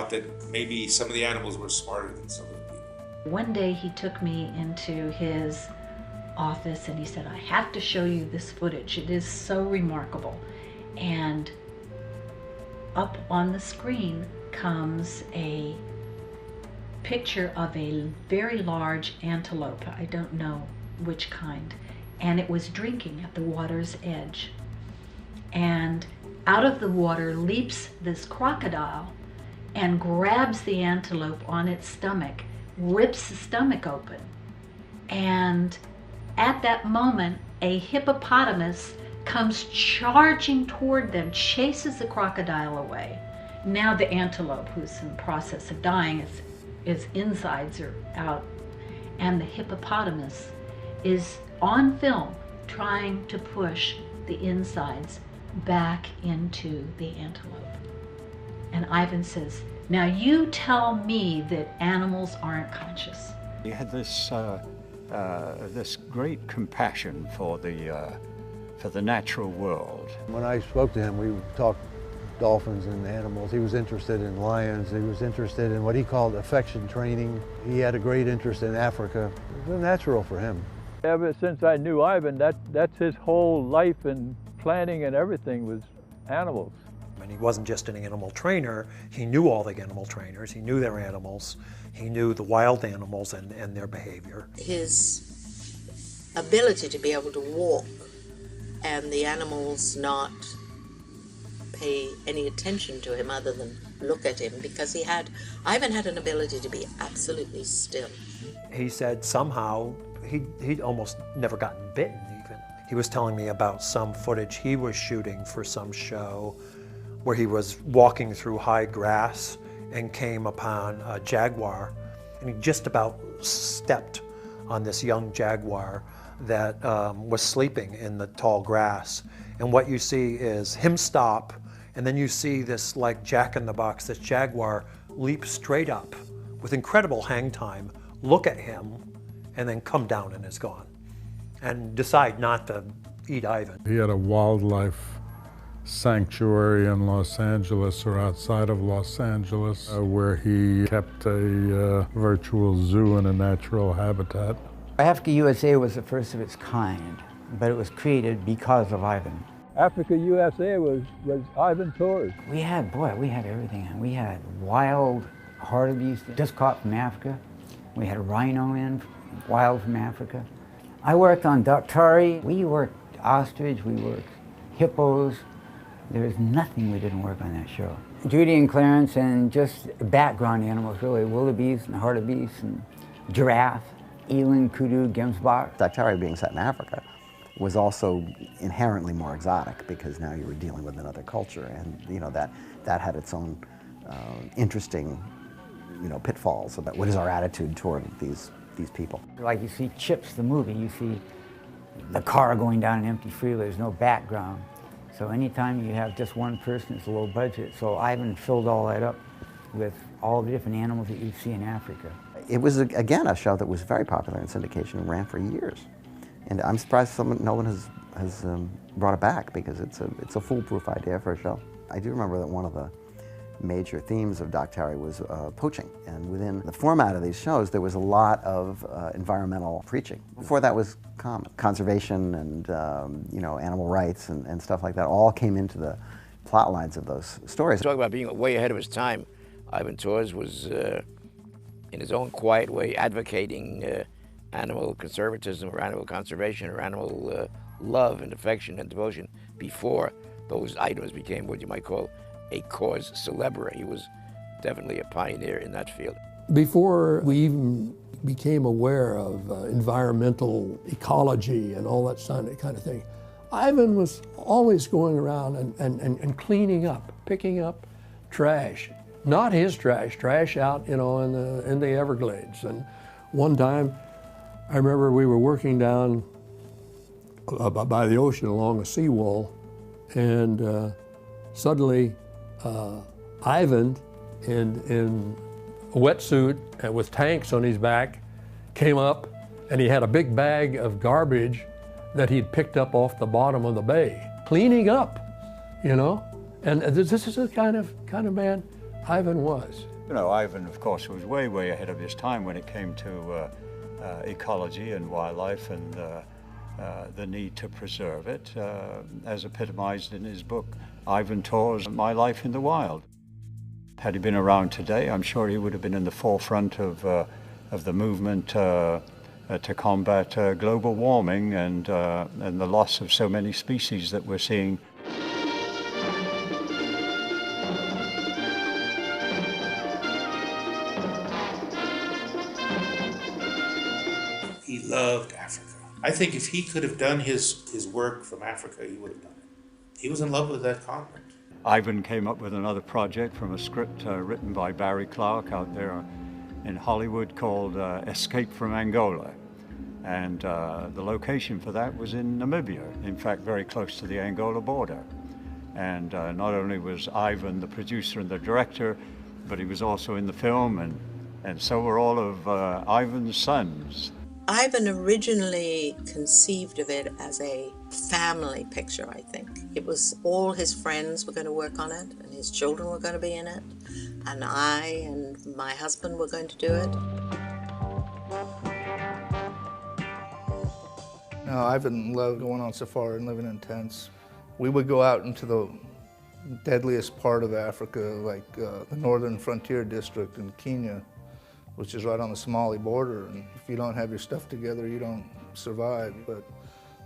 that maybe some of the animals were smarter than some of the people. One day he took me into his office and he said, "I have to show you this footage. It is so remarkable." And up on the screen comes a picture of a very large antelope. I don't know which kind. And it was drinking at the water's edge. And out of the water leaps this crocodile and grabs the antelope on its stomach, rips the stomach open. And at that moment, a hippopotamus comes charging toward them, chases the crocodile away. Now the antelope, who's in the process of dying, its insides are out, and the hippopotamus is on film trying to push the insides back into the antelope. And Ivan says, "Now you tell me that animals aren't conscious." He had this this great compassion for the natural world. When I spoke to him, we talked dolphins and animals. He was interested in lions. He was interested in what he called affection training. He had a great interest in Africa. It was natural for him. Ever since I knew Ivan, that's his whole life and planning and everything was animals. And he wasn't just an animal trainer, he knew all the animal trainers, he knew their animals, he knew the wild animals and their behavior. His ability to be able to walk and the animals not pay any attention to him other than look at him, because Ivan had an ability to be absolutely still. He said somehow he'd almost never gotten bitten even. He was telling me about some footage he was shooting for some show where he was walking through high grass and came upon a jaguar, and he just about stepped on this young jaguar that was sleeping in the tall grass. And what you see is him stop, and then you see this, like Jack-in-the-Box, this jaguar leap straight up with incredible hang time, look at him, and then come down and is gone, and decide not to eat Ivan. He had a wildlife sanctuary in Los Angeles, or outside of Los Angeles, where he kept a virtual zoo in a natural habitat. Africa USA was the first of its kind, but it was created because of Ivan. Africa USA was Ivan Tors. We had everything. We had wild hartebeest just caught from Africa. We had a rhino in, wild from Africa. I worked on Daktari. We worked ostrich, we worked hippos. There's nothing we didn't work on that show. Judy and Clarence, and just background animals really, wildebeest and hartebeest and giraffe, eland, kudu, gemsbok. Daktari being set in Africa was also inherently more exotic because now you were dealing with another culture, and you know that had its own interesting, you know, pitfalls about what is our attitude toward these people. Like you see Chips the movie, you see the car going down an empty freeway, there's no background. So anytime you have just one person, it's a low budget. So Ivan filled all that up with all the different animals that you'd see in Africa. It was, again, a show that was very popular in syndication and ran for years. And I'm surprised no one has brought it back, because it's a foolproof idea for a show. I do remember that one of the major themes of Daktari was poaching. And within the format of these shows, there was a lot of environmental preaching. Before that was common. Conservation and you know, animal rights and stuff like that all came into the plot lines of those stories. Talk about being way ahead of his time. Ivan Tors was, in his own quiet way, advocating animal conservatism or animal conservation or animal love and affection and devotion before those items became what you might call a cause célèbre. He was definitely a pioneer in that field. Before we even became aware of environmental ecology and all that kind of thing, Ivan was always going around and cleaning up, picking up trash. Not his trash out, you know, in the Everglades. And one time, I remember we were working down by the ocean along a seawall, and suddenly Ivan, in a wetsuit and with tanks on his back, came up, and he had a big bag of garbage that he'd picked up off the bottom of the bay, cleaning up, you know. And this is the kind of man Ivan was. You know, Ivan, of course, was way ahead of his time when it came to ecology and wildlife and the need to preserve it, as epitomized in his book, Ivan Tors, My Life in the Wild. Had he been around today, I'm sure he would have been in the forefront of the movement to combat global warming and the loss of so many species that we're seeing. He loved Africa. I think if he could have done his work from Africa, he would have done it. He was in love with that continent. Ivan came up with another project from a script written by Barry Clark out there in Hollywood called Escape from Angola. And the location for that was in Namibia, in fact very close to the Angola border. And not only was Ivan the producer and the director, but he was also in the film, and so were all of Ivan's sons. Ivan originally conceived of it as a family picture, I think. It was all his friends were going to work on it, and his children were going to be in it, and I and my husband were going to do it. No, Ivan loved going on safari and living in tents. We would go out into the deadliest part of Africa, like the northern frontier district in Kenya, which is right on the Somali border, and if you don't have your stuff together, you don't survive. But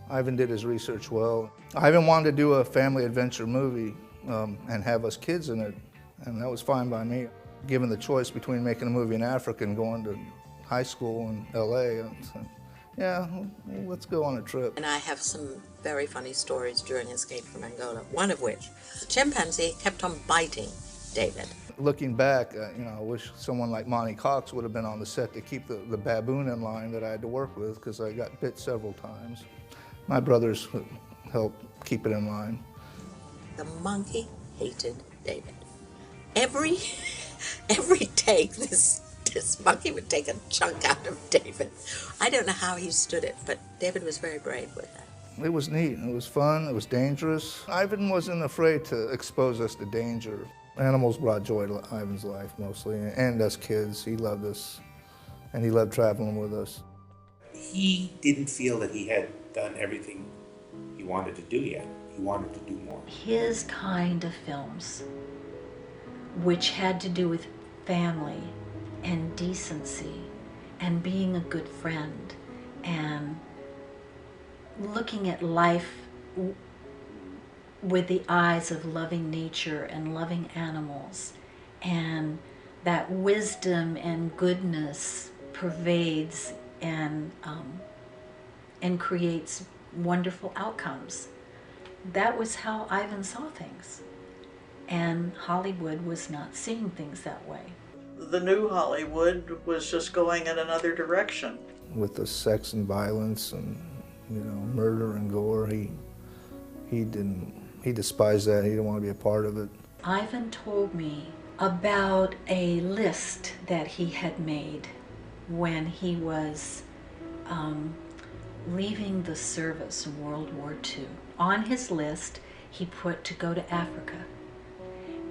Ivan did his research well. Ivan wanted to do a family adventure movie and have us kids in it, and that was fine by me. Given the choice between making a movie in Africa and going to high school in LA, I said, yeah, let's go on a trip. And I have some very funny stories during Escape from Angola, one of which, the chimpanzee kept on biting David. Looking back, you know, I wish someone like Monty Cox would have been on the set to keep the baboon in line that I had to work with, because I got bit several times. My brothers helped keep it in line. The monkey hated David. Every take, this monkey would take a chunk out of David. I don't know how he stood it, but David was very brave with that. It was neat, it was fun, it was dangerous. Ivan wasn't afraid to expose us to danger. Animals brought joy to Ivan's life mostly, and us kids. He loved us, and he loved traveling with us. He didn't feel that he had done everything he wanted to do yet. He wanted to do more. His kind of films, which had to do with family and decency and being a good friend and looking at life with the eyes of loving nature and loving animals, and that wisdom and goodness pervades and creates wonderful outcomes. That was how Ivan saw things, and Hollywood was not seeing things that way. The new Hollywood was just going in another direction. With the sex and violence and, you know, murder and gore, he despised that. He didn't want to be a part of it. Ivan told me about a list that he had made when he was leaving the service in World War II. On his list, he put to go to Africa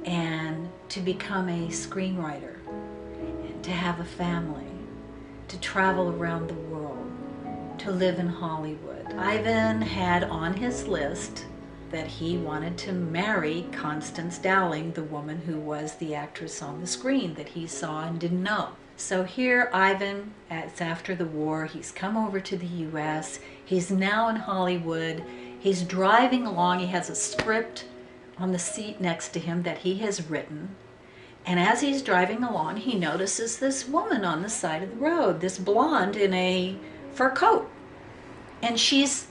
and to become a screenwriter, and to have a family, to travel around the world, to live in Hollywood. Ivan had on his list that he wanted to marry Constance Dowling, the woman who was the actress on the screen that he saw and didn't know. So here Ivan, it's after the war, he's come over to the US, he's now in Hollywood, he's driving along, he has a script on the seat next to him that he has written, and as he's driving along, he notices this woman on the side of the road, this blonde in a fur coat, and she's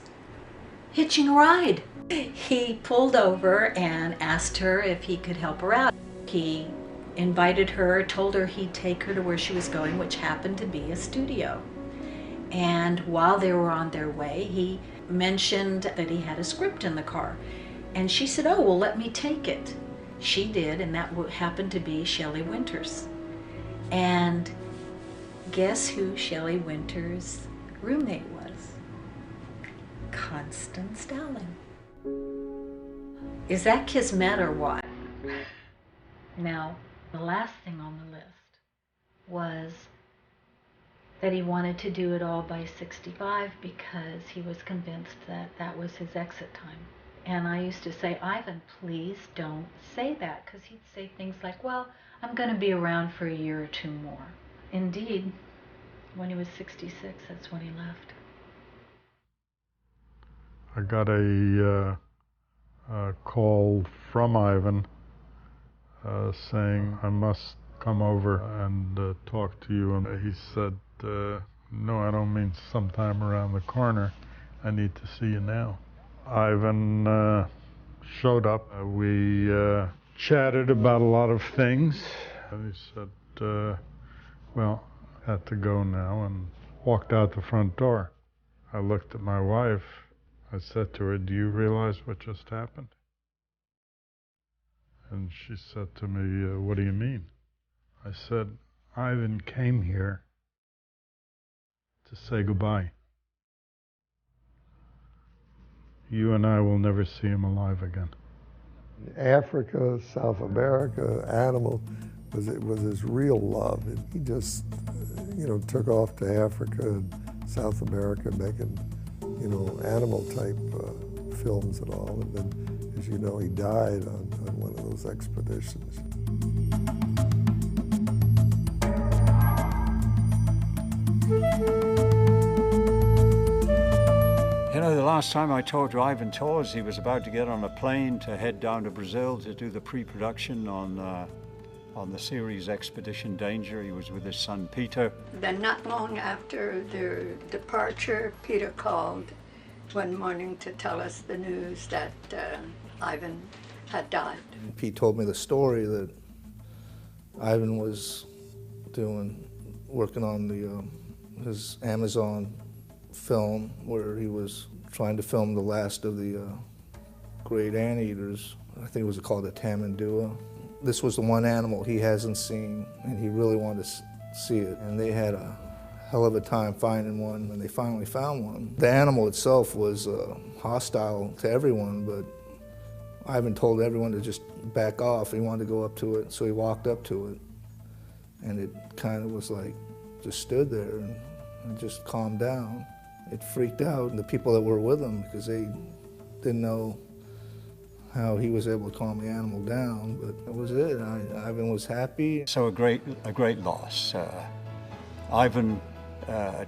hitching a ride. He pulled over and asked her if he could help her out. He invited her, told her he'd take her to where she was going, which happened to be a studio. And while they were on their way, he mentioned that he had a script in the car. And she said, "Oh, well, let me take it." She did, and that happened to be Shelley Winters. And guess who Shelley Winters' roommate was? Constance Dowling. Is that kismet or what? Now, the last thing on the list was that he wanted to do it all by 65 because he was convinced that that was his exit time. And I used to say, "Ivan, please don't say that," because he'd say things like, "Well, I'm going to be around for a year or two more." Indeed, when he was 66, that's when he left. I got a call from Ivan saying, "I must come over and talk to you." And he said, "No, I don't mean sometime around the corner. I need to see you now." Ivan showed up. We chatted about a lot of things. And he said, well, I had to go now, and walked out the front door. I looked at my wife. I said to her, "Do you realize what just happened?" And she said to me, "What do you mean?" I said, "Ivan came here to say goodbye. You and I will never see him alive again." Africa, South America, animal was his real love. And he just, you know, took off to Africa and South America making, you know, animal type films and all. And then, as you know, he died on one of those expeditions. You know, the last time I talked to Ivan Tors, he was about to get on a plane to head down to Brazil to do the pre-production on the series Expedition Danger. He was with his son Peter. Then not long after their departure, Peter called one morning to tell us the news that Ivan had died. Pete told me the story that Ivan was working on his Amazon film, where he was trying to film the last of the great anteaters. I think it was called a tamandua. This was the one animal he hasn't seen, and he really wanted to see it. And they had a hell of a time finding one when they finally found one. The animal itself was hostile to everyone, but Ivan told everyone to just back off. He wanted to go up to it, so he walked up to it. And it kind of was like, just stood there and just calmed down. It freaked out the people that were with him because they didn't know how he was able to calm the animal down, but that was it. Ivan was happy. So a great loss. Ivan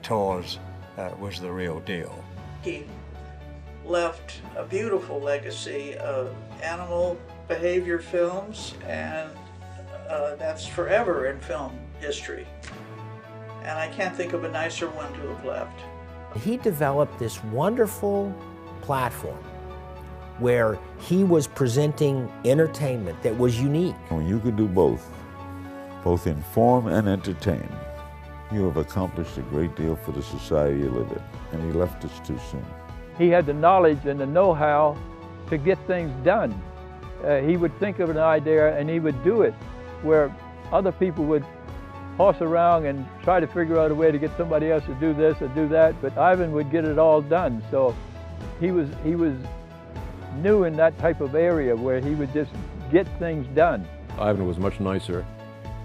Tors was the real deal. He left a beautiful legacy of animal behavior films, and that's forever in film history. And I can't think of a nicer one to have left. He developed this wonderful platform where he was presenting entertainment that was unique. When you could do both inform and entertain, you have accomplished a great deal for the society you live in, and he left us too soon. He had the knowledge and the know-how to get things done. He would think of an idea and he would do it, where other people would horse around and try to figure out a way to get somebody else to do this or do that, but Ivan would get it all done. So he was new in that type of area where he would just get things done. Ivan was much nicer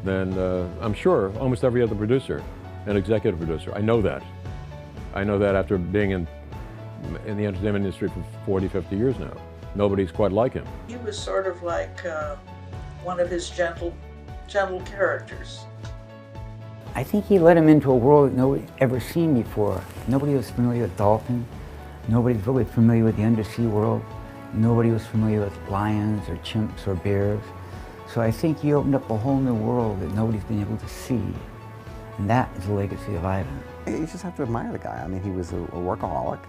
than, I'm sure, almost every other producer and executive producer. I know that. I know that after being in the entertainment industry for 40, 50 years now. Nobody's quite like him. He was sort of like one of his gentle characters. I think he led him into a world that nobody's ever seen before. Nobody was familiar with dolphins. Nobody's really familiar with the undersea world. Nobody was familiar with lions or chimps or bears. So I think he opened up a whole new world that nobody's been able to see. And that is the legacy of Ivan. You just have to admire the guy. I mean, he was a workaholic,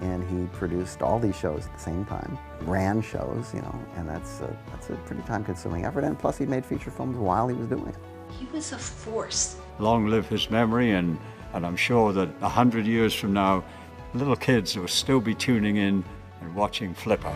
and he produced all these shows at the same time, ran shows, you know, and that's a pretty time-consuming effort. And plus, he made feature films while he was doing it. He was a force. Long live his memory, and I'm sure that 100 years from now, little kids will still be tuning in and watching Flipper.